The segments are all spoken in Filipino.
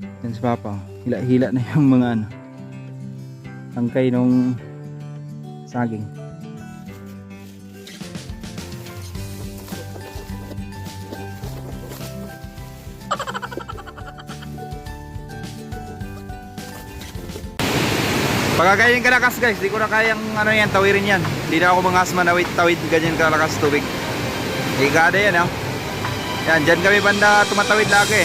Yan si Papa, hila-hila na yung mga ano, tangkay nung saging. Pagkakainin kalakas guys, di ko na kayang ano yan, tawirin yan. Hindi na ako mangas manawid-tawid ganyan kalakas tubig. Higada yan ha. Yan, dyan kami banda tumatawid lagi.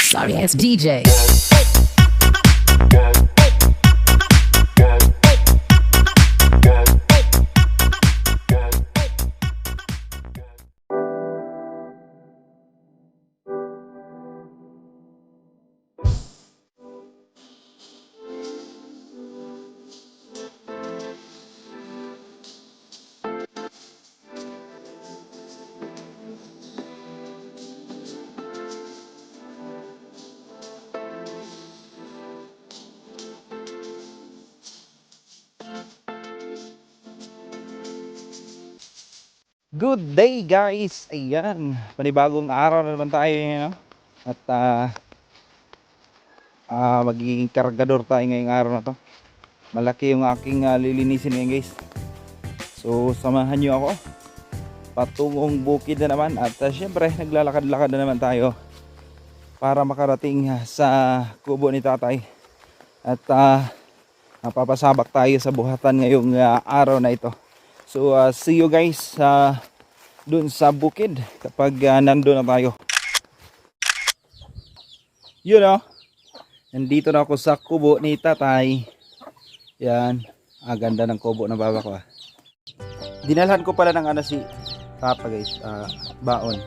Sorry ass DJ. Good day guys! Ayan, panibagong araw na naman tayo no? At magiging kargador tayo ngayong araw na to. Malaki yung aking lilinisin ngayon guys. So samahan nyo ako patungong bukid na naman. At syempre naglalakad-lakad na naman tayo para makarating sa kubo ni tatay. At mapapasabak tayo sa buhatan ngayong araw na ito. So see you guys dun sa bukid kapag nandun na tayo. You know, nandito na ako sa kubo ni tatay. Yan, ganda ng kubo ng baba ko. Dinalhan ko pala ng ano si Papa guys, baon.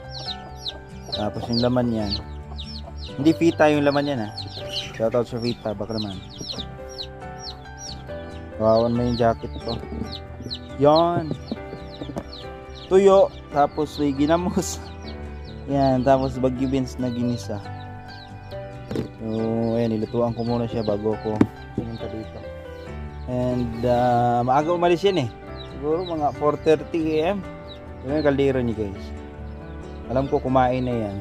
Tapos yung laman yan, hindi pita yung laman yan ha. Shoutout sa pita, baka naman. Baon mo yung jacket ko. Yan, tuyo, tapos may ginamos. Yan, tapos bagyo beans na ginisa. So ayan, nilutuan ko muna siya bago ko pumunta dito. And maaga umalis yan siguro mga 4:30 AM. Yun yung kaldero niya guys. Alam ko kumain na yan,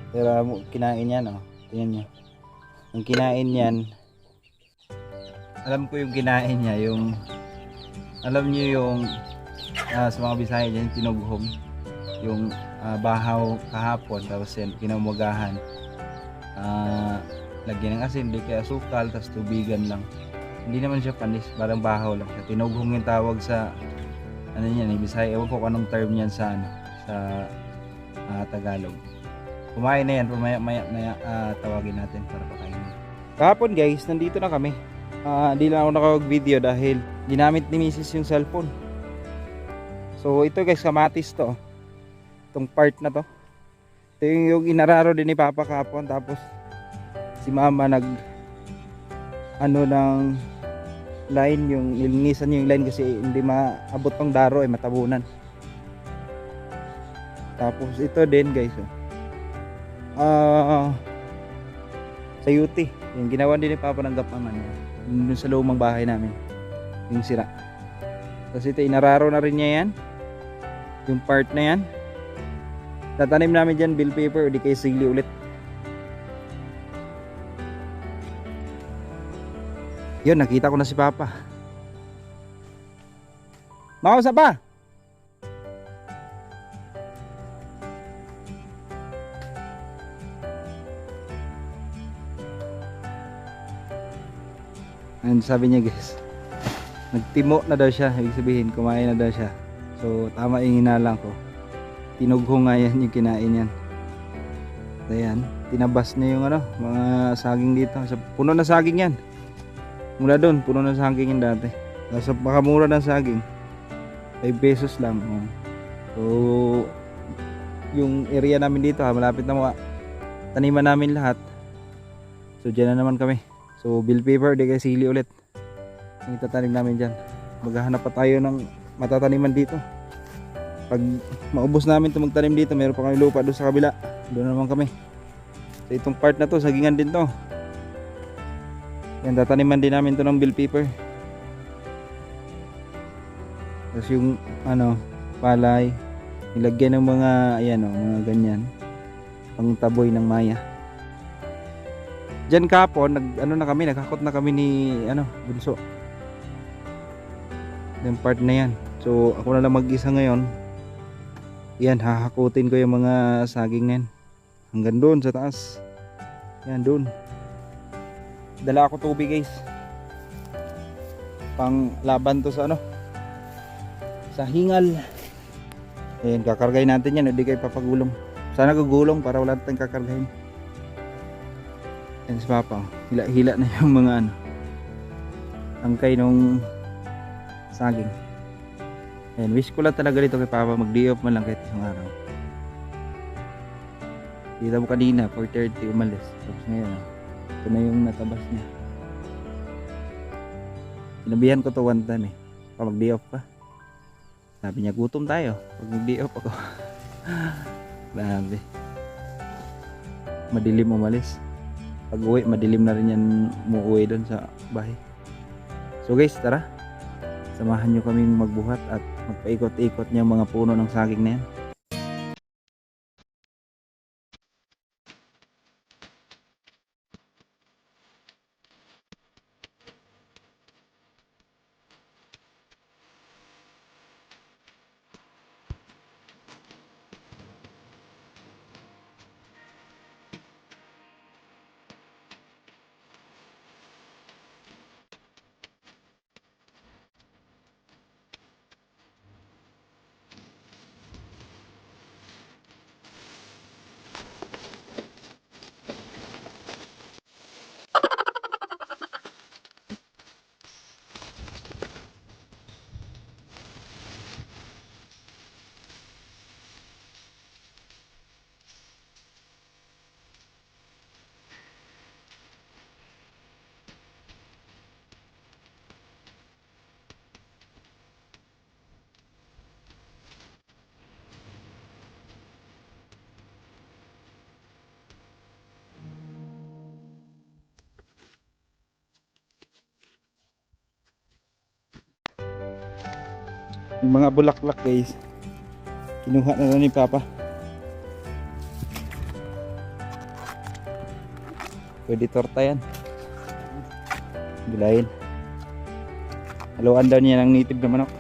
pero kinain yan tingnan nyo. Ang kinain yan, alam ko yung kinain niya, yung alam niyo yung sa mga Bisaya dyan, tinughom yung bahaw kahapon, tapos yan kinamagahan, lagyan ng asin, di kaya asukal, tapos tubigan lang. Hindi naman siya panis, parang bahaw lang siya. Tinughom yung tawag sa ano yan Bisaya. Ewan ko kung anong term yan sa Tagalog. Kumain na yan, maya tawagin natin para pakainin. Kahapon guys, nandito na kami. Hindi lang ako nakapag-video dahil ginamit ni Mrs. yung cellphone. So ito guys, kamatis to. Itong part na to. Ito yung inararo din ni Papa kahapon. Tapos si Mama nag ng line, yung nilinisan yung line kasi hindi maabot tong daro matabunan. Tapos ito din guys sa UT, yung ginawa din ni Papa ng gapangan dun sa lumang bahay namin, yung sira. Tapos ito inararo na rin niya yan, yung part na yan. Tatanim namin dyan bill paper o di kay sili ulit. Yun, nakita ko na si Papa. Makausap pa? And sabi niya guys, nagtimo na daw siya, ibig sabihin kumain na daw siya. So tama yung hinalang ko, tinugho nga yan yung kinain yan. Ayan, tinabas na yung mga saging dito. Puno na saging yan. Mula doon, puno na saging yan dati. Nasa makamura ng saging, 5 pesos lang. So yung area namin dito malapit na taniman namin lahat. So dyan na naman kami. So bill paper, di kay sili ulit. Yung itatanim namin dyan. Maghahanap pa tayo ng matataniman dito. Pag maubos namin ito magtanim dito, meron pa kami lupa doon sa kabila. Doon naman kami. So itong part na to, sagingan din to. Yan, tataniman din namin to ng bell pepper. Tapos yung palay, nilagyan ng mga mga ganyan. Pang taboy ng maya. Diyan kapon, naghakot na kami ni Bunso. Yung part na yan. So ako na lang mag-isa ngayon. Yan, hahakutin ko yung mga saging na yan. Hanggang doon sa taas. Yan, doon. Dala ako tubig guys. Pang laban to sa sa hingal. Ayan, kakargahin natin yan. Hindi kayo papagulong. Sana gugulong para wala tayong kakargahin. Yan si Papa. Hila-hila na yung mga angkay nung saging. Ayan, wish ko lang talaga dito kay Papa mag-day off man lang kahit isang araw. Kita mo kanina 4:30 umalis. Tapos ngayon ito na yung natabas niya. Sinabihan ko to one time pa mag-day off ka. Sabi niya gutom tayo pag mag-day off ako. Grabe. Madilim umalis. Pag uwi madilim na rin yan umuwi doon sa bahay. So guys, tara. Samahan nyo kaming magbuhat at magpaikot-ikot niya mga puno ng saging na yan. Yung mga bulaklak guys, kinuha na lang ni Papa. Pwede torta yan. Gulayin. Haluan daw niya ng native na manok.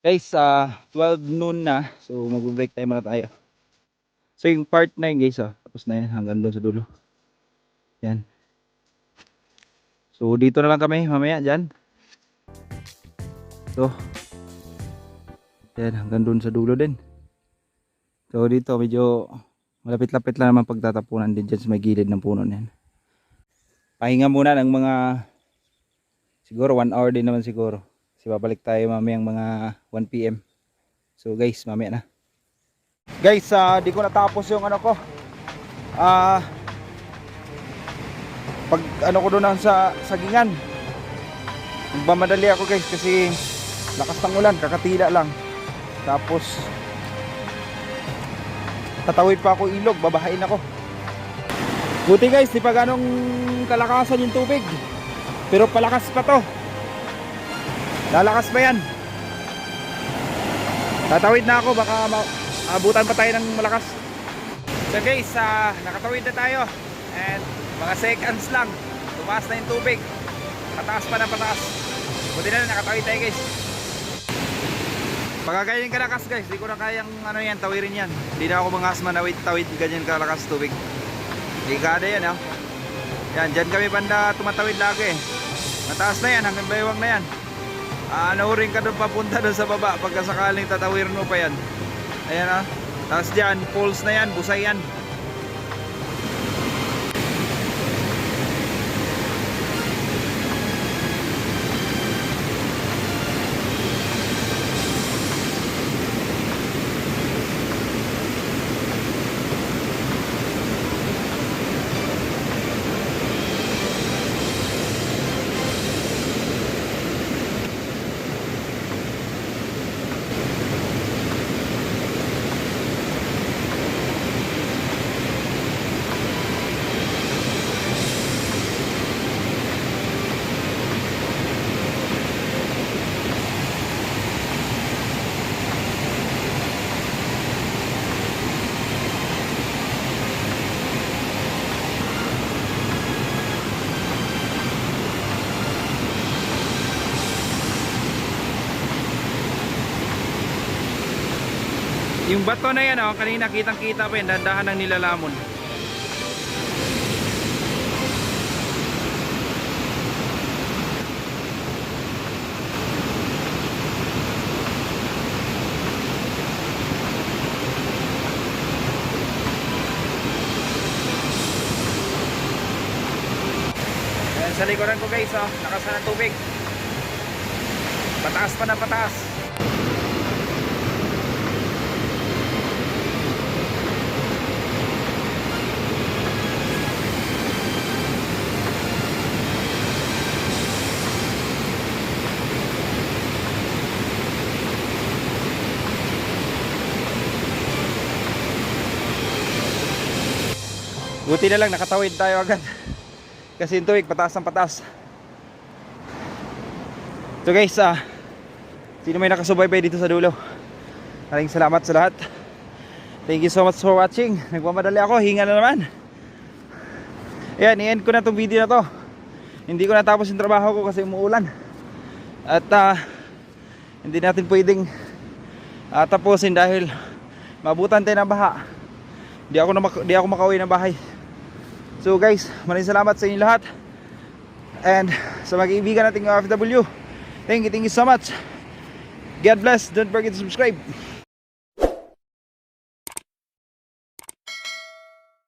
Guys, 12 noon na. So mag-break time muna tayo. So yung part na yun guys, tapos na yan hanggang doon sa dulo. Yan. So dito na lang kami mamaya dyan. So, yan, hanggang dun sa dulo din. So dito medyo malapit-lapit lang naman pagtatapunan din dyan sa may gilid ng puno na yan. Pahinga muna ng mga siguro 1 hour din naman siguro. Kasi babalik tayo mamayang mga 1 PM. So guys, mamaya na. Guys, di ko natapos yung ano ko. Pag ano ko doon sa sagingan. Nagmamadali ako guys kasi lakas ng ulan, kakatila lang. Tapos tatawid pa ako ilog, babahain ako. Buti guys, di pa ganong kalakasan yung tubig. Pero palakas pa to. Lalakas pa yan. Tatawid na ako, baka abutan pa tayo ng malakas. So guys, nakatawid na tayo. And mga seconds lang, tumaas na yung tubig. Pataas pa na pataas. Buti na nakatawid tayo guys. Pagka ganyan kalakas guys, di ko na kayang ano yan, tawirin yan. Hindi na ako mangas manawid-tawid ganyan kalakas tubig. Ligada yan ha. Yan, dyan kami banda tumatawid lagi. Mataas na yan, hanggang baywang na yan. Nauring ka doon papunta doon sa baba pagka sakaling tatawirin mo pa yan. Ayan ha. Tapos dyan, falls na yan, busay yan. Yung bato na yan, kanina kitang kita pa yan, dandahan ng nilalamon. Ayan, sa likuran ko guys, lakasan ng tubig. Pataas pa na pataas. Buti na lang nakatawid tayo agad. Kasi yung tubig pataas ng pataas. So guys, sino may nakasubaybay dito sa dulo, maraming salamat sa lahat. Thank you so much for watching. Nagmamadali ako, hinga na naman. Ayan, i-end ko na itong video na to. Hindi ko natapos yung trabaho ko kasi umuulan. At hindi natin pwedeng tapusin dahil mabutan tayo ng baha. Di ako makauwi ng bahay. So guys, maraming salamat sa inyo lahat. And sa mga kaibigan nating OFW, thank you so much. God bless. Don't forget to subscribe.